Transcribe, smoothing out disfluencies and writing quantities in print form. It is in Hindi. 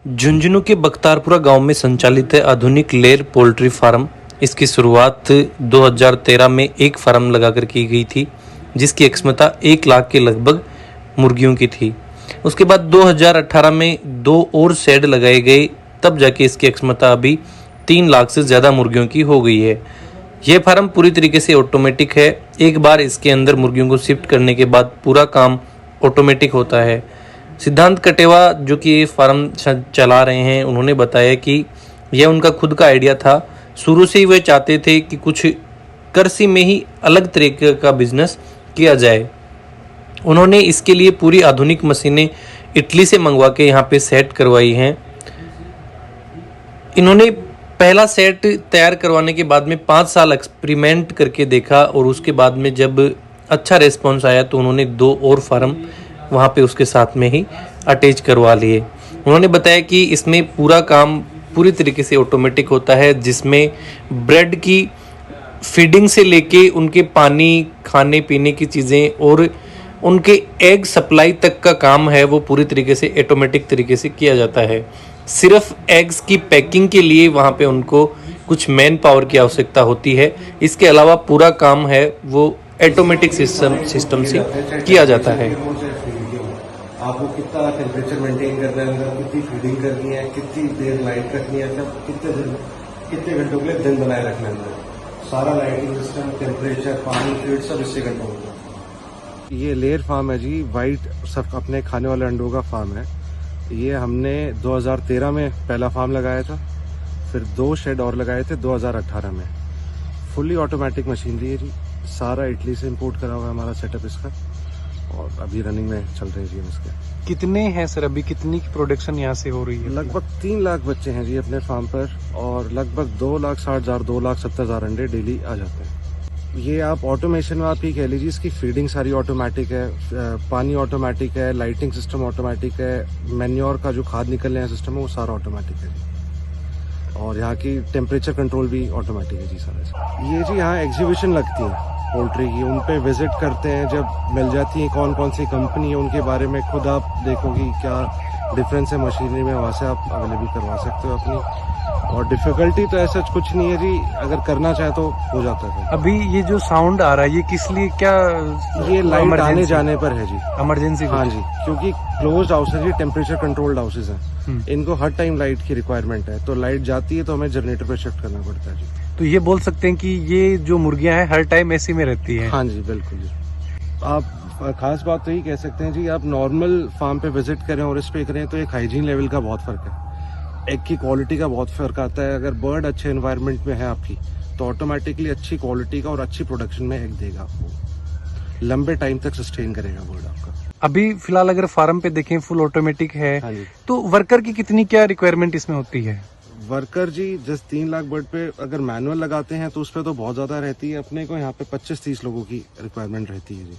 झुंझुनू के बख्तारपुरा गांव में संचालित है आधुनिक लेयर पोल्ट्री फार्म। इसकी शुरुआत 2013 में एक फार्म लगाकर की गई थी, जिसकी क्षमता 1 लाख के लगभग मुर्गियों की थी। उसके बाद 2018 में 2 और शेड लगाए गए, तब जाके इसकी क्षमता अभी 3 लाख से ज़्यादा मुर्गियों की हो गई है। यह फार्म पूरी तरीके से ऑटोमेटिक है। एक बार इसके अंदर मुर्गियों को शिफ्ट करने के बाद पूरा काम ऑटोमेटिक होता है। सिद्धांत कटेवा जो कि ये फार्म चला रहे हैं, उन्होंने बताया कि यह उनका खुद का आइडिया था। शुरू से ही वे चाहते थे कि कुछ कृषि में ही अलग तरीके का बिजनेस किया जाए। उन्होंने इसके लिए पूरी आधुनिक मशीनें इटली से मंगवा के यहाँ पे सेट करवाई हैं। इन्होंने पहला सेट तैयार करवाने के बाद में 5 साल एक्सपेरिमेंट करके देखा और उसके बाद में जब अच्छा रिस्पॉन्स आया तो उन्होंने 2 और फार्म वहाँ पे उसके साथ में ही अटैच करवा लिए। उन्होंने बताया कि इसमें पूरा काम पूरी तरीके से ऑटोमेटिक होता है, जिसमें ब्रेड की फीडिंग से लेके उनके पानी, खाने पीने की चीज़ें और उनके एग सप्लाई तक का काम है वो पूरी तरीके से ऑटोमेटिक तरीके से किया जाता है। सिर्फ एग्स की पैकिंग के लिए वहाँ पे उनको कुछ मैन पावर की आवश्यकता होती है। इसके अलावा पूरा काम है वो ऑटोमेटिक सिस्टम से किया जाता है। आपको कितना टेम्परेचर मेंटेन करना है, अंदर कितनी फीडिंग करनी है, कितनी देर लाइट रखनी है, सब कितने घंटों के लिए दिन बनाए रखना है। अंदर सारा लाइटिंग सिस्टम, टेम्परेचर, पानी, फीड सब इससे कंट्रोल होता है। ये लेयर फार्म है जी, वाइट सब अपने खाने वाले अंडों का फार्म है। ये हमने 2013 में पहला फार्म लगाया था, फिर 2 शेड और लगाए थे 2018 में। फुल्ली ऑटोमेटिक मशीनरी है जी, सारा इटली से इंपोर्ट करा हुआ है हमारा सेटअप इसका, और अभी रनिंग में चल रही है इसके। कितने हैं सर, अभी कितनी की प्रोडक्शन यहाँ से हो रही है? लगभग 3 लाख बच्चे हैं जी अपने फार्म पर, और लगभग 2,60,000 2,70,000 अंडे डेली आ जाते हैं। ये आप ऑटोमेशन में आप ही कह लीजिए, इसकी फीडिंग सारी ऑटोमेटिक है, पानी ऑटोमेटिक है, लाइटिंग सिस्टम ऑटोमेटिक है, मैन्योर का जो खाद निकलने का सिस्टम है वो सारा ऑटोमेटिक है जी, और यहाँ की टेम्परेचर कंट्रोल भी ऑटोमेटिक है जी सारा। ये जी यहाँ एग्जीबिशन लगती है पोल्ट्री की, उन पे विजिट करते हैं, जब मिल जाती है कौन कौन सी कंपनी है उनके बारे में खुद आप देखोगी क्या डिफरेंस है मशीनरी में, वहाँ से आप अवेलेबल करवा सकते हो अपनी। और डिफिकल्टी तो ऐसा कुछ नहीं है जी, अगर करना चाहे तो हो जाता है। अभी ये जो साउंड आ रहा है ये किस लिए, क्या ये लाइट आने जाने पर है जी, इमरजेंसी? हाँ जी, क्योंकि क्लोज्ड हाउस है जी, टेम्परेचर कंट्रोल्ड हाउसेज हैं, इनको हर टाइम लाइट की रिक्वायरमेंट है, तो लाइट जाती है तो हमें जनरेटर पे शिफ्ट करना पड़ता है जी। तो ये बोल सकते हैं कि ये जो मुर्गियां हैं हर टाइम एसी में रहती हैं? हाँ जी बिल्कुल जी। आप खास बात तो यही कह सकते हैं जी, आप नॉर्मल फार्म पे विजिट करें और इस पे करें तो एक हाइजीन लेवल का बहुत फर्क है, एग की क्वालिटी का बहुत फर्क आता है। अगर बर्ड अच्छे एनवायरनमेंट में है आपकी तो ऑटोमेटिकली अच्छी क्वालिटी का और अच्छी प्रोडक्शन में एग देगा आपको, लंबे टाइम तक सस्टेन करेगा बर्ड आपका। अभी फिलहाल अगर फार्म पे देखें फुल ऑटोमेटिक है, हाँ जी। तो वर्कर की कितनी क्या रिक्वायरमेंट इसमें होती है? वर्कर जी जिस 3 लाख बर्ड पे अगर मैनुअल लगाते हैं तो उस पर तो बहुत ज्यादा रहती है, अपने को यहाँ पे 25-30 लोगों की रिक्वायरमेंट रहती है जी।